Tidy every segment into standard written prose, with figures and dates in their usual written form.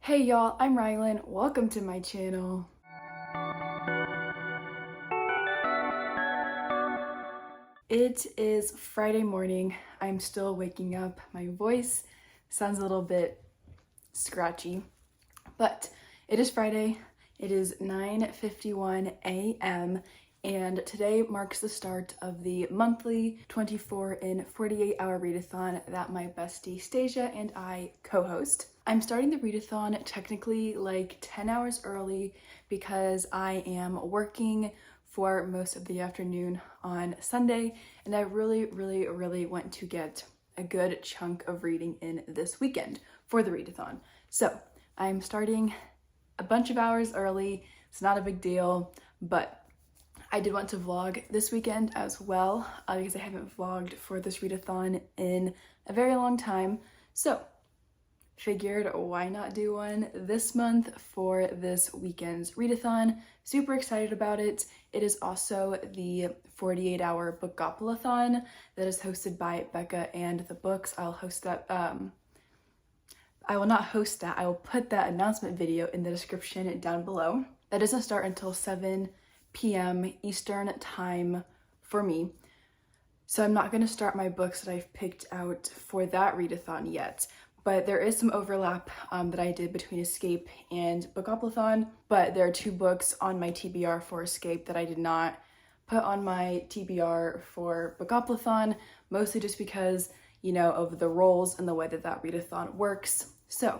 Hey y'all, I'm Rylan. Welcome to my channel. It is Friday morning. I'm still waking up. My voice sounds a little bit scratchy, but it is Friday. It is 9:51 a.m. and today marks the start of the monthly 24 in 48 hour readathon that my bestie Stasia and I co-host. I'm starting the readathon technically like 10 hours early because I am working for most of the afternoon on Sunday, and I really want to get a good chunk of reading in this weekend for the readathon. So I'm starting a bunch of hours early. It's not a big deal, but I did want to vlog this weekend as well because I haven't vlogged for this readathon in a very long time. So figured why not do one this month for this weekend's readathon. Super excited about it. It is also the 48-hour Bookoplathon that is hosted by Becca and the Books. I'll host that. I will not host that. I will put that announcement video in the description down below. That doesn't start until 7 p.m. Eastern time for me. So I'm not going to start my books that I've picked out for that readathon yet. But there is some overlap that I did between Escape and Bookoplathon. But there are two books on my TBR for Escape that I did not put on my TBR for Bookoplathon, mostly just because, you know, of the roles and the way that that readathon works. So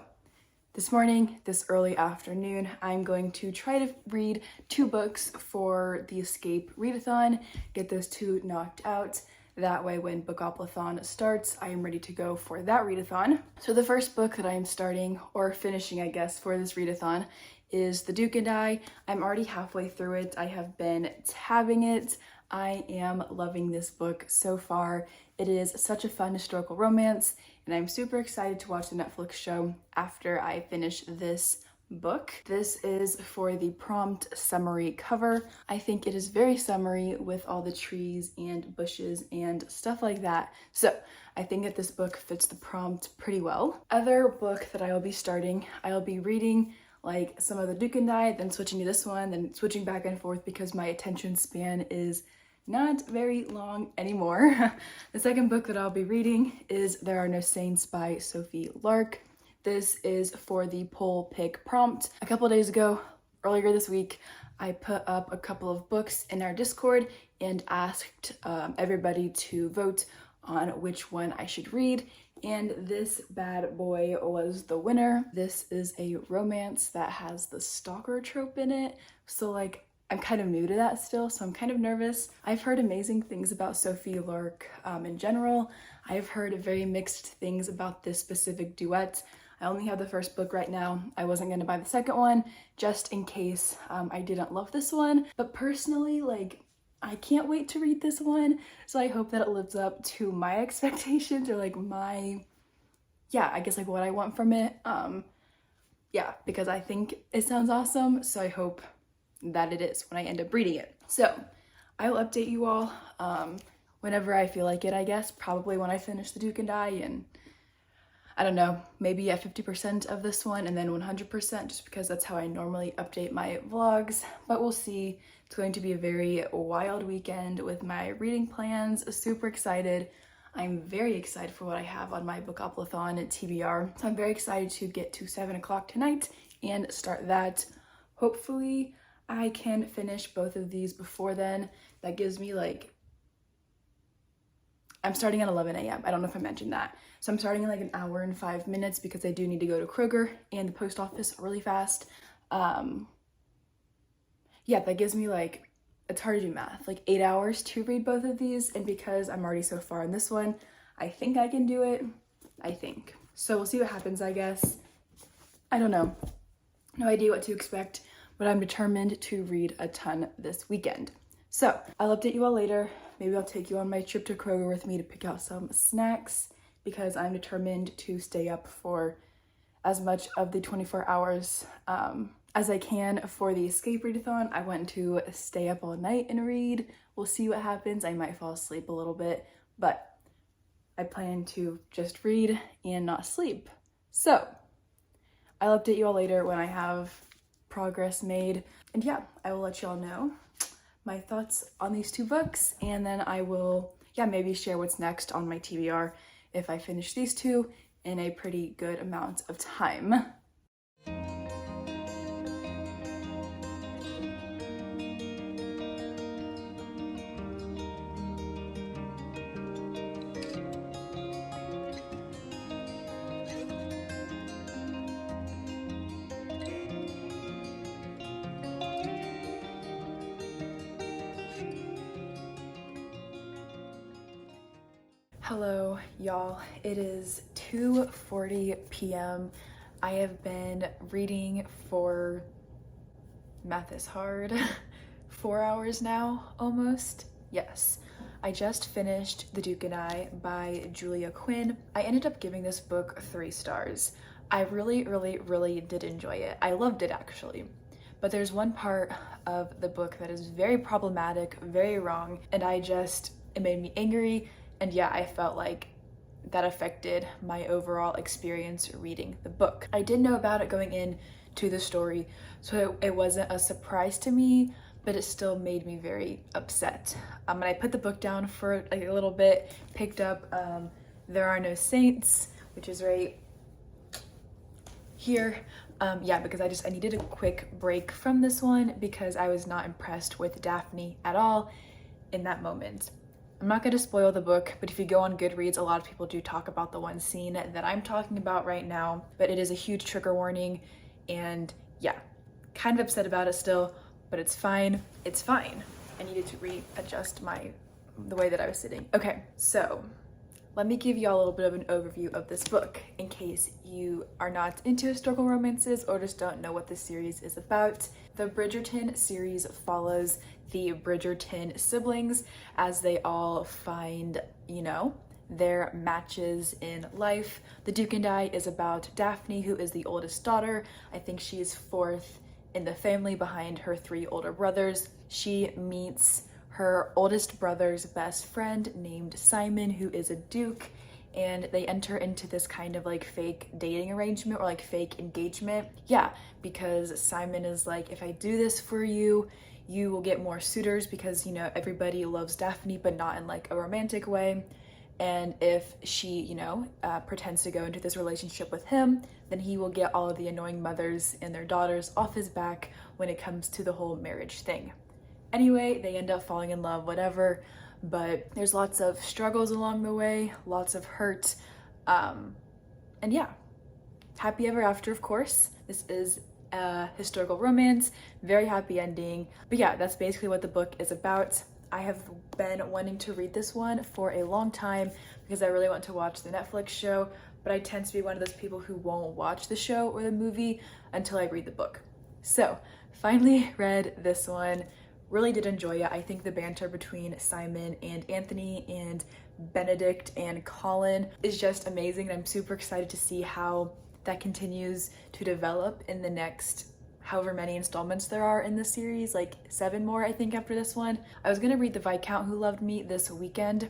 this morning, this early afternoon, I'm going to try to read two books for the Escape readathon, get those two knocked out. That way, when Bookoplathon starts, I am ready to go for that readathon. So the first book that I am starting, or finishing, I guess, for this readathon is The Duke and I. I'm already halfway through it. I have been tabbing it. I am loving this book so far. It is such a fun historical romance, and I'm super excited to watch the Netflix show after I finish this book. This is for the prompt summary cover. I think it is very summery with all the trees and bushes and stuff like that. So I think that this book fits the prompt pretty well. Other book that I will be starting, I'll be reading like some of the Duke and I, then switching to this one, then switching back and forth because my attention span is not very long anymore. The second book that I'll be reading is There Are No Saints by Sophie Lark. This is for the poll pick prompt. A couple days ago, earlier this week, I put up a couple of books in our Discord and asked everybody to vote on which one I should read, and this bad boy was the winner. This is a romance that has the stalker trope in it, so like I'm kind of new to that still, so I'm kind of nervous. I've heard amazing things about Sophie Lark in general. I've heard very mixed things about this specific duet. I only have the first book right now. I wasn't gonna buy the second one just in case I didn't love this one. But personally, like, I can't wait to read this one. So I hope that it lives up to my expectations or like my, yeah, I guess like what I want from it. Yeah, because I think it sounds awesome. So I hope that it is when I end up reading it. So I will update you all whenever I feel like it, I guess. Probably when I finish The Duke and I, and I don't know, maybe at 50% of this one and then 100% just because that's how I normally update my vlogs, but we'll see. It's going to be a very wild weekend with my reading plans. Super excited. I'm very excited for what I have on my Bookoplathon at TBR. So I'm very excited to get to 7 o'clock tonight and start that. Hopefully I can finish both of these before then. That gives me like, I'm starting at 11 a.m. I don't know if I mentioned that. So I'm starting in like an hour and 5 minutes because I do need to go to Kroger and the post office really fast. Yeah, that gives me like, it's hard to do math, like 8 hours to read both of these. And because I'm already so far in this one, I think I can do it. I think. So we'll see what happens, I guess. I don't know. No idea what to expect, but I'm determined to read a ton this weekend. So I'll update you all later. Maybe I'll take you on my trip to Kroger with me to pick out some snacks because I'm determined to stay up for as much of the 24 hours as I can for the Escape readathon. I want to stay up all night and read. We'll see what happens. I might fall asleep a little bit, but I plan to just read and not sleep. So I'll update you all later when I have progress made. And yeah, I will let you all know my thoughts on these two books, and then I will, maybe share what's next on my TBR if I finish these two in a pretty good amount of time. Hello, y'all. It is 2:40 p.m. I have been reading for, math is hard, 4 hours now, almost. Yes. I just finished The Duke and I by Julia Quinn. I ended up giving this book 3 stars. I really did enjoy it. I loved it, actually. But there's one part of the book that is very problematic, very wrong, and it made me angry. And yeah, I felt like that affected my overall experience reading the book. I did know about it going into the story, so it wasn't a surprise to me, but it still made me very upset. And I put the book down for like a little bit, picked up There Are No Saints, which is right here. Because I needed a quick break from this one because I was not impressed with Daphne at all in that moment. I'm not going to spoil the book, but if you go on Goodreads, a lot of people do talk about the one scene that I'm talking about right now, but it is a huge trigger warning, and yeah, kind of upset about it still, but it's fine. It's fine. I needed to readjust the way that I was sitting. Okay, so let me give you all a little bit of an overview of this book in case you are not into historical romances or just don't know what this series is about. The Bridgerton series follows the Bridgerton siblings as they all find, their matches in life. The Duke and I is about Daphne, who is the oldest daughter. I think she is 4th in the family behind her 3 older brothers. She meets her oldest brother's best friend named Simon, who is a duke, and they enter into this kind of like fake dating arrangement or like fake engagement. Yeah, because Simon is like, if I do this for you, you will get more suitors because, everybody loves Daphne, but not in like a romantic way. And if she, pretends to go into this relationship with him, then he will get all of the annoying mothers and their daughters off his back when it comes to the whole marriage thing. Anyway, they end up falling in love, whatever, but there's lots of struggles along the way, lots of hurt, and yeah, happy ever after, of course. This is a historical romance, very happy ending, but yeah, that's basically what the book is about. I have been wanting to read this one for a long time because I really want to watch the Netflix show, but I tend to be one of those people who won't watch the show or the movie until I read the book. So, finally read this one. Really did enjoy it. I think the banter between Simon and Anthony and Benedict and Colin is just amazing. I'm super excited to see how that continues to develop in the next however many installments there are in this series, like 7 more, I think, after this one. I was gonna read The Viscount Who Loved Me this weekend,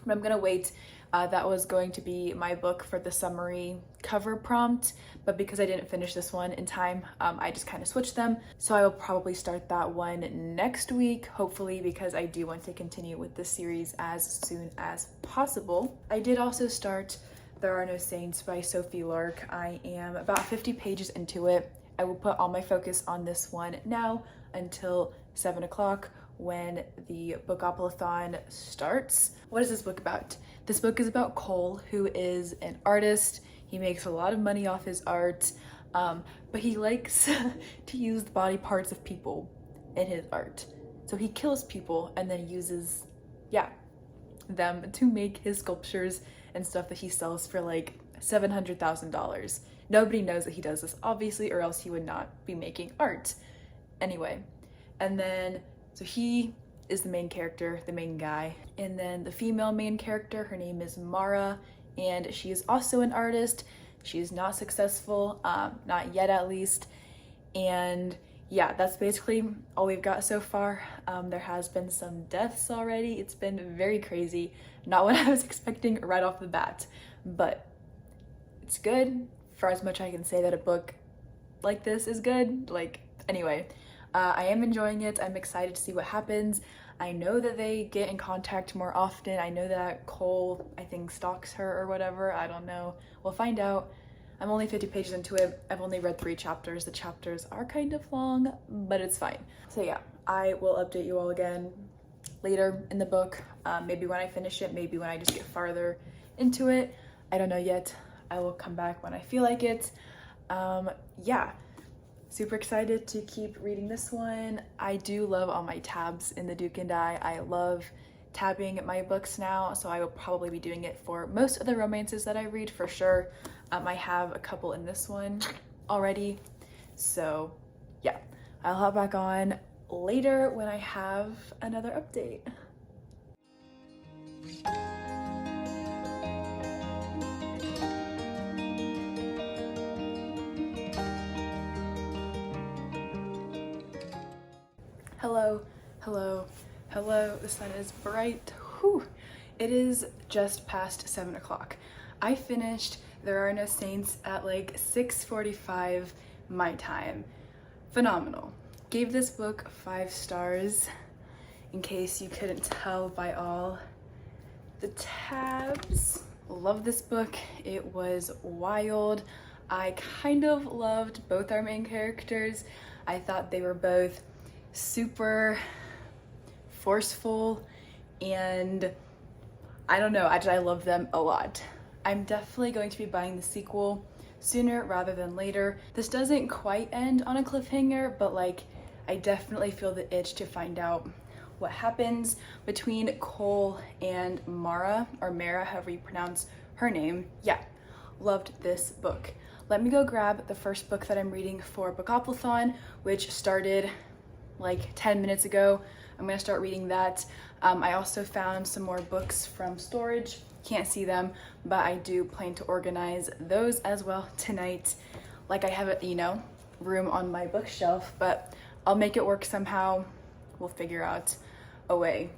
but I'm gonna wait. That was going to be my book for the summary cover prompt, but because I didn't finish this one in time, I just kind of switched them. So I will probably start that one next week, hopefully, because I do want to continue with this series as soon as possible. I did also start There Are No Saints by Sophie Lark. I am about 50 pages into it. I will put all my focus on this one now until 7 o'clock when the Bookoplathon starts. What is this book about? This book is about Cole, who is an artist. He makes a lot of money off his art, but he likes to use the body parts of people in his art. So he kills people and then uses, them to make his sculptures and stuff that he sells for like $700,000. Nobody knows that he does this, obviously, or else he would not be making art. Anyway, and then, so he is the main character, the main guy. And then the female main character, her name is Mara, and she is also an artist. She's not successful, not yet at least. And yeah, that's basically all we've got so far. There has been some deaths already. It's been very crazy. Not what I was expecting right off the bat, but it's good. For as much I can say that a book like this is good. Like, anyway, I am enjoying it. I'm excited to see what happens. I know that they get in contact more often. I know that Cole, I think, stalks her or whatever. I don't know. We'll find out. I'm only 50 pages into it. I've only read 3 chapters. The chapters are kind of long, but it's fine. So yeah, I will update you all again later in the book. Maybe when I finish it, maybe when I just get farther into it. I don't know yet. I will come back when I feel like it. Yeah, super excited to keep reading this one. I do love all my tabs in the Duke and I love tabbing my books now, so I will probably be doing it for most of the romances that I read for sure. I have a couple in this one already, so yeah, I'll hop back on later when I have another update. Hello, hello, hello. The sun is bright. Whew. It is just past 7 o'clock. I finished There Are No Saints at like 6:45 my time. Phenomenal. Gave this book 5 stars, in case you couldn't tell by all the tabs. Love this book. It was wild. I kind of loved both our main characters. I thought they were both super forceful, and I don't know, I love them a lot. I'm definitely going to be buying the sequel sooner rather than later. This doesn't quite end on a cliffhanger, but like, I definitely feel the itch to find out what happens between Cole and Mara, or Mara, however you pronounce her name. Yeah, loved this book. Let me go grab the first book that I'm reading for Bookoplathon, which started like 10 minutes ago. I'm gonna start reading that. I also found some more books from storage. Can't see them, but I do plan to organize those as well tonight. Like, I have a, you know, room on my bookshelf, but I'll make it work somehow. We'll figure out a way.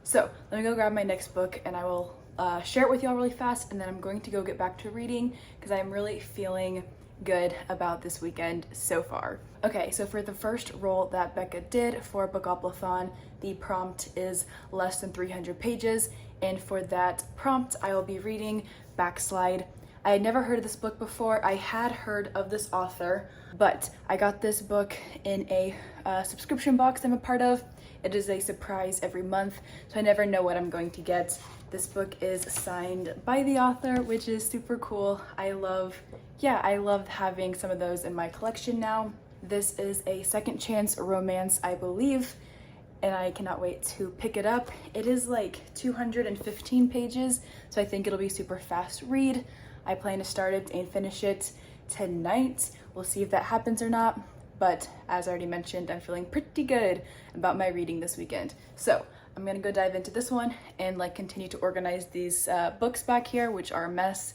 So let me go grab my next book and I will share it with y'all really fast, and then I'm going to go get back to reading because I'm really feeling good about this weekend so far. Okay, so for the first roll that Becca did for Bookoplathon, the prompt is less than 300 pages, and for that prompt I will be reading Backslide. I had never heard of this book before. I had heard of this author, but I got this book in a subscription box I'm a part of. It is a surprise every month, so I never know what I'm going to get. This book is signed by the author, which is super cool. I love having some of those in my collection now. This is a second chance romance, I believe, and I cannot wait to pick it up. It is like 215 pages, so I think it'll be super fast read. I plan to start it and finish it tonight. We'll see if that happens or not. But as I already mentioned, I'm feeling pretty good about my reading this weekend. So I'm gonna go dive into this one and like continue to organize these books back here, which are a mess,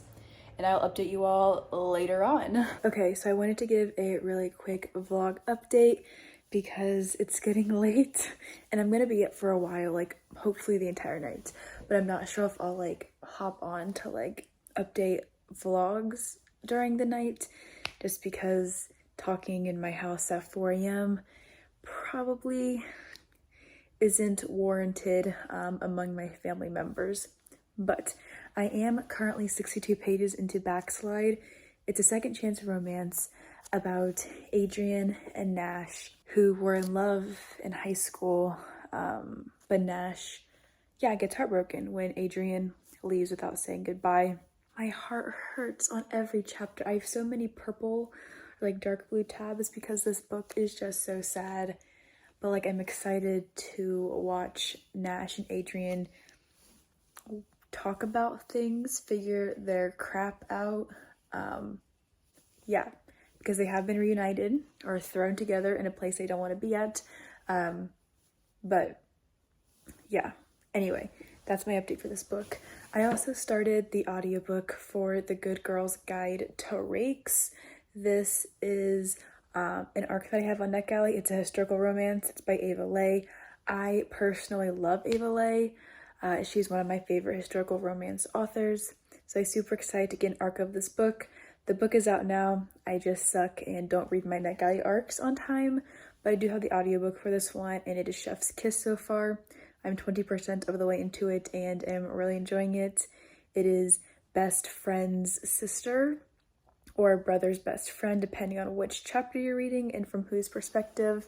and I'll update you all later on. Okay, so I wanted to give a really quick vlog update because it's getting late and I'm gonna be up for a while, like hopefully the entire night, but I'm not sure if I'll like hop on to like update vlogs during the night, just because talking in my house at 4 a.m. probably isn't warranted among my family members. But I am currently 62 pages into Backslide. It's a second chance romance about Adrian and Nash, who were in love in high school, but Nash, gets heartbroken when Adrian leaves without saying goodbye. My heart hurts on every chapter. I have so many purple, like dark blue tabs because this book is just so sad. But like, I'm excited to watch Nash and Adrian talk about things, figure their crap out. Because they have been reunited or thrown together in a place they don't want to be at. But yeah, anyway, that's my update for this book. I also started the audiobook for The Good Girl's Guide to Rakes. This is an arc that I have on NetGalley. It's a historical romance. It's by Ava Leigh. I personally love Ava Leigh. She's one of my favorite historical romance authors. So I'm super excited to get an arc of this book. The book is out now. I just suck and don't read my NetGalley arcs on time, but I do have the audiobook for this one, and it is Chef's Kiss so far. I'm 20% of the way into it and am really enjoying it. It is best friend's sister or brother's best friend, depending on which chapter you're reading and from whose perspective.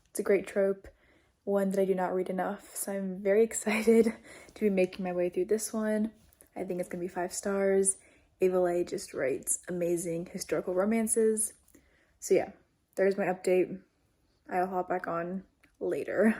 It's a great trope, one that I do not read enough, so I'm very excited to be making my way through this one. I think it's gonna be 5 stars. Ava Leigh just writes amazing historical romances. So yeah, there's my update. I'll hop back on later.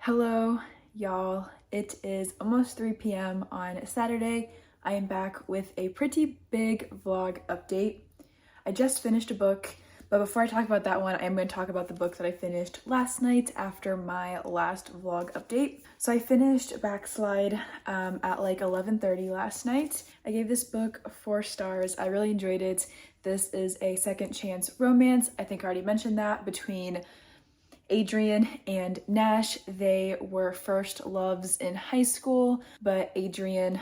Hello, y'all. It is almost 3 p.m. on Saturday. I am back with a pretty big vlog update. I just finished a book, but before I talk about that one, I am going to talk about the book that I finished last night after my last vlog update. So I finished Backslide at like 11:30 last night. I gave this book 4 stars. I really enjoyed it. This is a second chance romance. I think I already mentioned that, between Adrian and Nash. They were first loves in high school, but Adrian,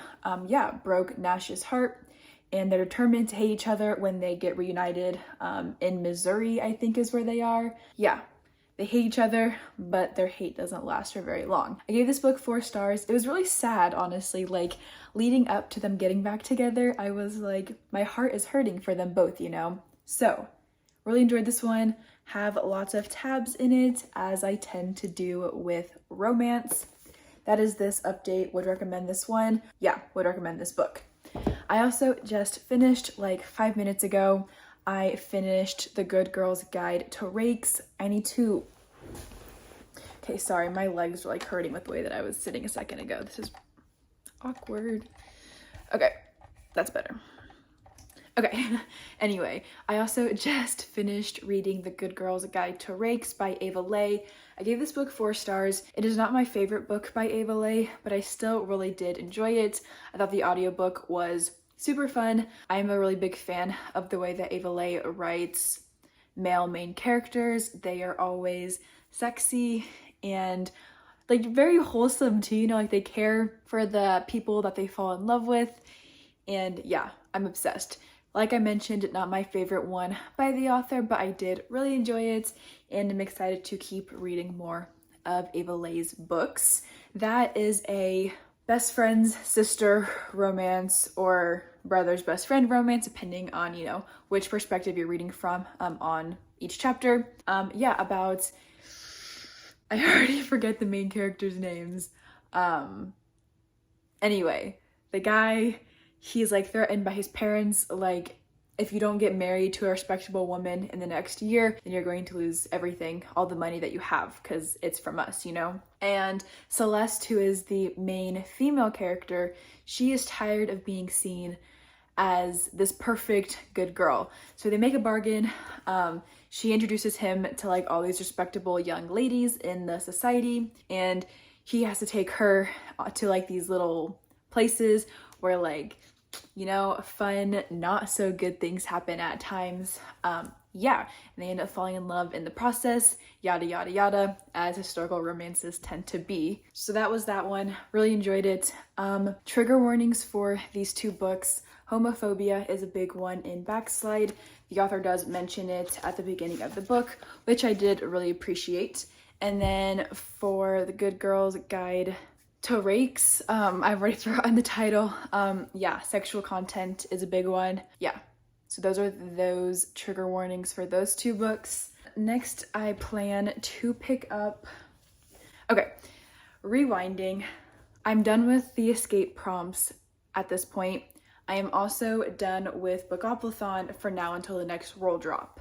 broke Nash's heart, and they're determined to hate each other when they get reunited in Missouri, I think is where they are. Yeah, they hate each other, but their hate doesn't last for very long. I gave this book 4 stars. It was really sad, honestly, like leading up to them getting back together. I was like, my heart is hurting for them both, you know? So, really enjoyed this one. Have lots of tabs in it, as I tend to do with romance. That is this update. Would recommend this one. Yeah, would recommend this book. I also just finished, like 5 minutes ago, I finished The Good Girl's Guide to Rakes. I need to... Okay, sorry, my legs were like hurting with the way that I was sitting a second ago. This is awkward. Okay, that's better. Okay, anyway, I also just finished reading The Good Girl's Guide to Rakes by Ava Leigh. I gave this book 4 stars. It is not my favorite book by Ava Leigh, but I still really did enjoy it. I thought the audiobook was super fun. I am a really big fan of the way that Ava Leigh writes male main characters. They are always sexy and like very wholesome too, you know, like they care for the people that they fall in love with. And yeah, I'm obsessed. Like I mentioned, not my favorite one by the author, but I did really enjoy it, and I'm excited to keep reading more of Ava Leigh's books. That is a best friend's sister romance or brother's best friend romance, depending on, you know, which perspective you're reading from on each chapter. About... I already forget the main characters' names. Anyway, the guy... he's like threatened by his parents, like, if you don't get married to a respectable woman in the next year, then you're going to lose everything, all the money that you have, because it's from us, you know? And Celeste, who is the main female character, she is tired of being seen as this perfect good girl. So they make a bargain. She introduces him to like all these respectable young ladies in the society, and he has to take her to like these little places where, like, you know, fun, not so good things happen at times. And they end up falling in love in the process, yada yada yada, as historical romances tend to be. So that was that one. Really enjoyed it. Trigger warnings for these 2 books. Homophobia is a big one in Backslide. The author does mention it at the beginning of the book, which I did really appreciate. And then for The Good Girl's Guide to Rakes, I've already forgotten the title. Sexual content is a big one. Yeah, so those are those trigger warnings for those 2 books. Next, I plan to pick up... Okay, rewinding. I'm done with the escape prompts at this point. I am also done with Bookoplathon for now until the next roll drop.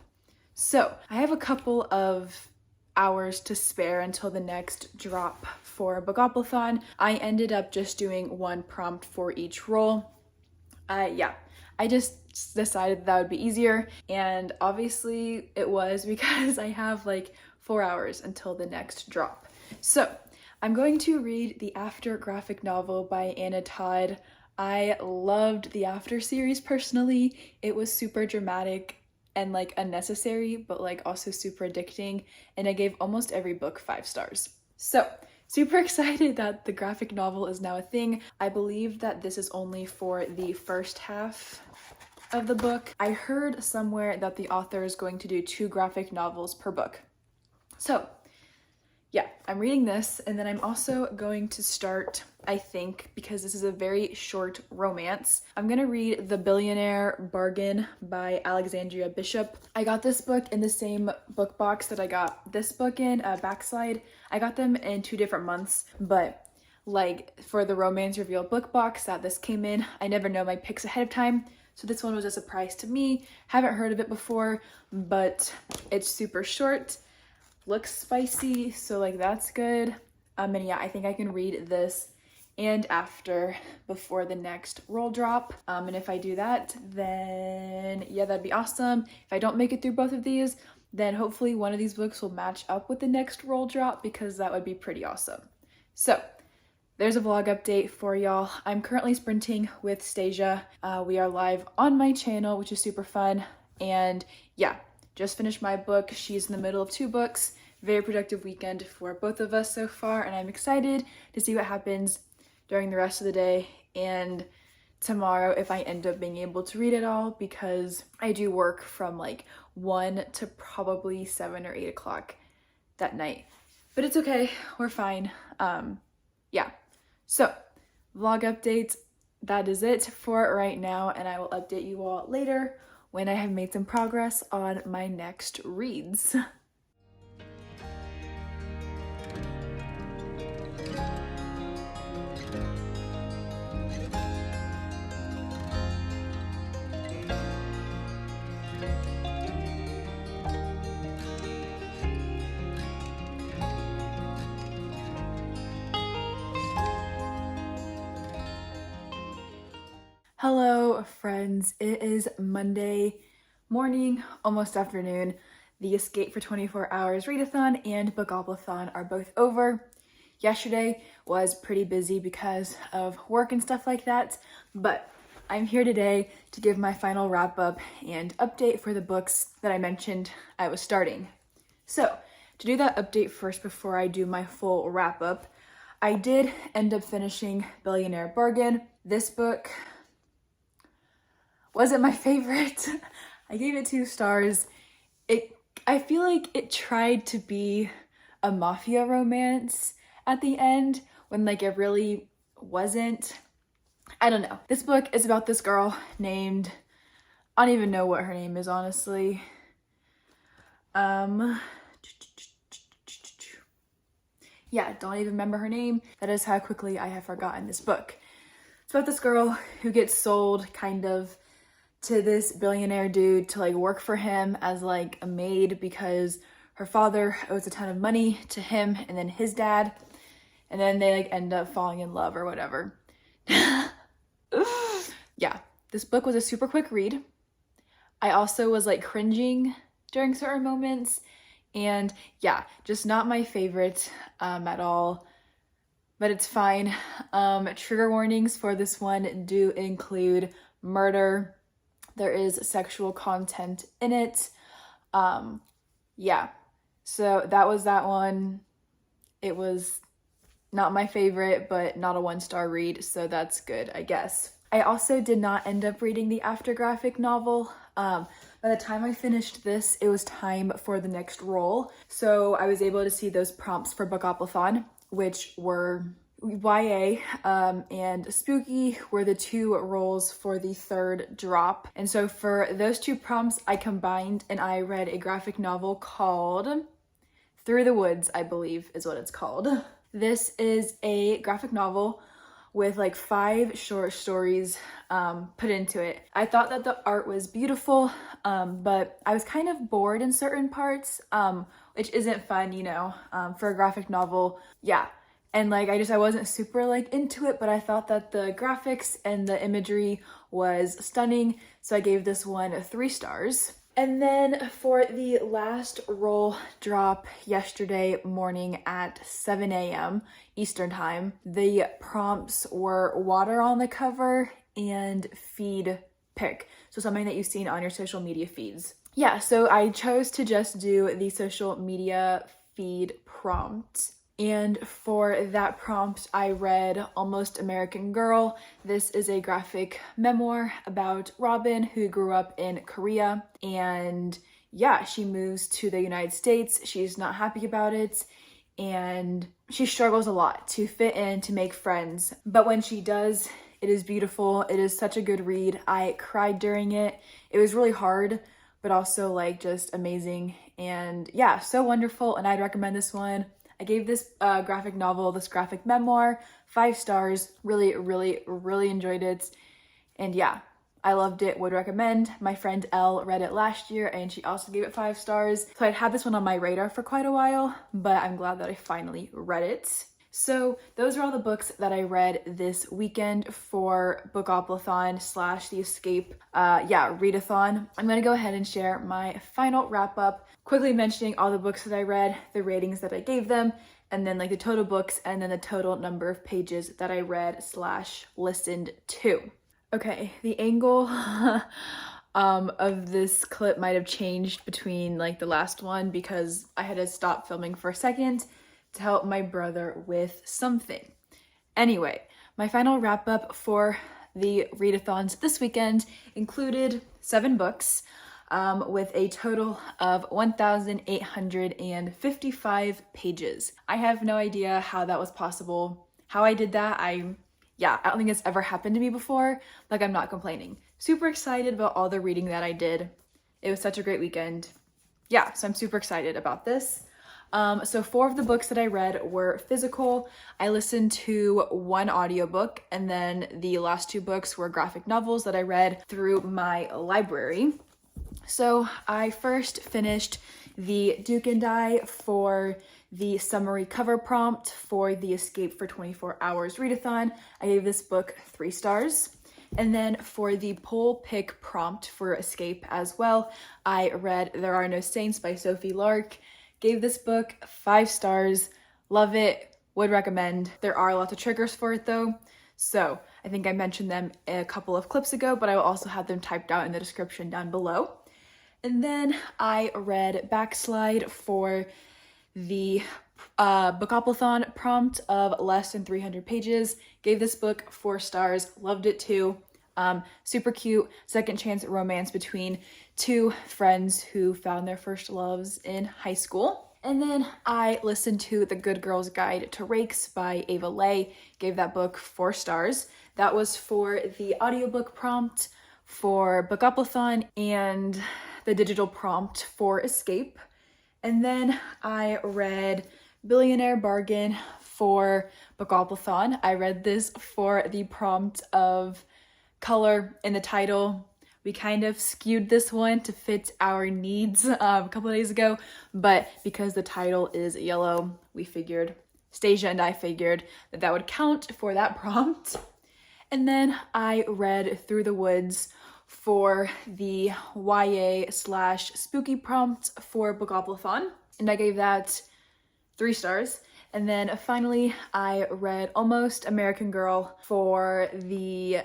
So I have a couple of hours to spare until the next drop for Bookoplathon. I ended up just doing one prompt for each roll. Yeah, I just decided that would be easier, and obviously it was because I have like 4 hours until the next drop. So I'm going to read the After graphic novel by Anna Todd. I loved the After series personally. It was super dramatic and like unnecessary, but like also super addicting, and I gave almost every book 5 stars. So super excited that the graphic novel is now a thing. I believe that this is only for the first half of the book. I heard somewhere that the author is going to do 2 graphic novels per book. So yeah, I'm reading this, and then I'm also going to start, I think, because this is a very short romance, I'm gonna read The Billionaire Bargain by Alexandria Bishop. I got this book in the same book box that I got this book in, Backslide. I got them in 2 different months, but like for the romance reveal book box that this came in, I never know my picks ahead of time. So this one was a surprise to me. Haven't heard of it before, but it's super short. Looks spicy, so like that's good. And yeah, I think I can read this and After before the next roll drop. And if I do that, then yeah, that'd be awesome. If I don't make it through both of these, then hopefully one of these books will match up with the next roll drop, because that would be pretty awesome. So there's a vlog update for y'all. I'm currently sprinting with Stasia. We are live on my channel, which is super fun. And yeah, just finished my book. She's in the middle of 2 books. Very productive weekend for both of us so far, and I'm excited to see what happens during the rest of the day and tomorrow if I end up being able to read it all, because I do work from like 1 to probably 7 or 8 o'clock that night. But it's okay, we're fine. Yeah, so vlog updates, that is it for right now, and I will update you all later when I have made some progress on my next reads. Hello friends, it is Monday morning, almost afternoon. The Escape for 24 Hours readathon and Bookoplathon are both over. Yesterday was pretty busy because of work and stuff like that, but I'm here today to give my final wrap up and update for the books that I mentioned I was starting. So to do that update first before I do my full wrap up, I did end up finishing Billionaire Bargain. This book wasn't my favorite. I gave it 2 stars. I feel like it tried to be a mafia romance at the end when like it really wasn't. I don't know. This book is about this girl named, I don't even know what her name is, honestly. Yeah, don't even remember her name. That is how quickly I have forgotten this book. It's about this girl who gets sold kind of to this billionaire dude to like work for him as like a maid, because her father owes a ton of money to him and then his dad, and then they like end up falling in love or whatever. Yeah, this book was a super quick read. I also was like cringing during certain moments, and yeah, just not my favorite at all, but it's fine. Trigger warnings for this one do include murder. There is sexual content in it. Yeah, so that was that one. It was not my favorite, but not a 1-star read, so that's good, I guess. I also did not end up reading the After graphic novel. By the time I finished this, it was time for the next roll, so I was able to see those prompts for Bookoplathon, which were YA and Spooky were the 2 rolls for the 3rd drop. And so for those 2 prompts, I combined and I read a graphic novel called Through the Woods, I believe is what it's called. This is a graphic novel with like 5 short stories put into it. I thought that the art was beautiful, but I was kind of bored in certain parts, which isn't fun, you know, for a graphic novel. Yeah. And like, I wasn't super like into it, but I thought that the graphics and the imagery was stunning. So I gave this one 3 stars. And then for the last roll drop yesterday morning at 7 a.m. Eastern time, the prompts were water on the cover and feed pick. So something that you've seen on your social media feeds. Yeah, so I chose to just do the social media feed prompt. And for that prompt, I read Almost American Girl. This is a graphic memoir about Robin, who grew up in Korea. And yeah, she moves to the United States. She's not happy about it. And she struggles a lot to fit in, to make friends. But when she does, it is beautiful. It is such a good read. I cried during it. It was really hard, but also like just amazing. And yeah, so wonderful. And I'd recommend this one. I gave this graphic novel, this graphic memoir, 5 stars. Really, really, really enjoyed it. And yeah, I loved it, would recommend. My friend Elle read it last year and she also gave it 5 stars. So I'd had this one on my radar for quite a while, but I'm glad that I finally read it. So those are all the books that I read this weekend for Bookoplathon / the Escape, readathon. I'm gonna go ahead and share my final wrap up, quickly mentioning all the books that I read, the ratings that I gave them, and then like the total books and then the total number of pages that I read / listened to. Okay, the angle of this clip might have changed between like the last one because I had to stop filming for a second to help my brother with something. Anyway, my final wrap up for the readathons this weekend included 7 books with a total of 1,855 pages. I have no idea how that was possible, how I did that. I don't think it's ever happened to me before. Like, I'm not complaining. Super excited about all the reading that I did. It was such a great weekend. Yeah, so I'm super excited about this. So 4 of the books that I read were physical. I listened to 1 audiobook, and then the last 2 books were graphic novels that I read through my library. So I first finished The Duke and I for the summary cover prompt for the Escape for 24 Hours readathon. I gave this book 3 stars. And then for the poll pick prompt for Escape as well, I read There Are No Saints by Sophie Lark. Gave this book 5 stars, love it, would recommend. There are lots of triggers for it though, so I think I mentioned them a couple of clips ago, but I will also have them typed out in the description down below. And then I read Backslide for the Bookoplathon prompt of less than 300 pages. Gave this book 4 stars, loved it too. Super cute second chance romance between 2 friends who found their first loves in high school. And then I listened to The Good Girl's Guide to Rakes by Ava Leigh. Gave that book 4 stars. That was for the audiobook prompt for Bookoplathon and the digital prompt for Escape. And then I read Billionaire Bargain for Bookoplathon. I read this for the prompt of color in the title. We kind of skewed this one to fit our needs a couple of days ago, but because the title is yellow, we figured, Stasia and I figured that that would count for that prompt. And then I read Through the Woods for the YA / spooky prompt for Bookoplathon, and I gave that 3 stars. And then finally, I read Almost American Girl for the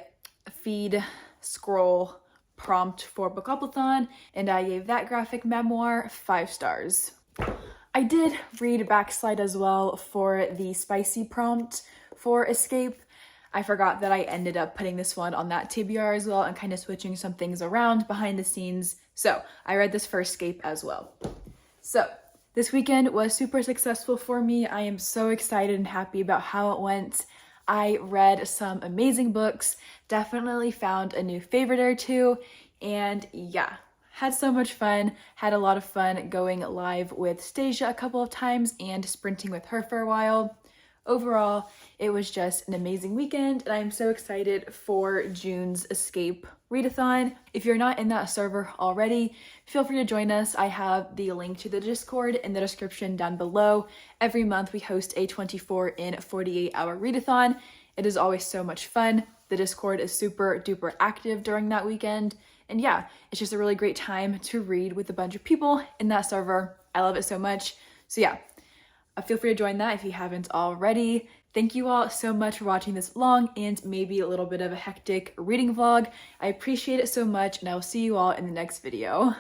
feed scroll prompt for Bookoplathon, and I gave that graphic memoir 5 stars. I did read Backslide as well for the spicy prompt for Escape. I forgot that I ended up putting this one on that TBR as well and kind of switching some things around behind the scenes. So I read this for Escape as well. So this weekend was super successful for me. I am so excited and happy about how it went. I read some amazing books, definitely found a new favorite or 2, and yeah, had so much fun. Had a lot of fun going live with Stasia a couple of times and sprinting with her for a while. overall, it was just an amazing weekend, and I'm so excited for June's Escape readathon. If you're not in that server already, feel free to join us. I have the link to the Discord in the description down below. Every month we host a 24 in 48 hour readathon. It is always so much fun. The Discord is super duper active during that weekend. And yeah, it's just a really great time to read with a bunch of people in that server. I love it so much. So yeah, feel free to join that if you haven't already. Thank you all so much for watching this long and maybe a little bit of a hectic reading vlog. I appreciate it so much, and I will see you all in the next video.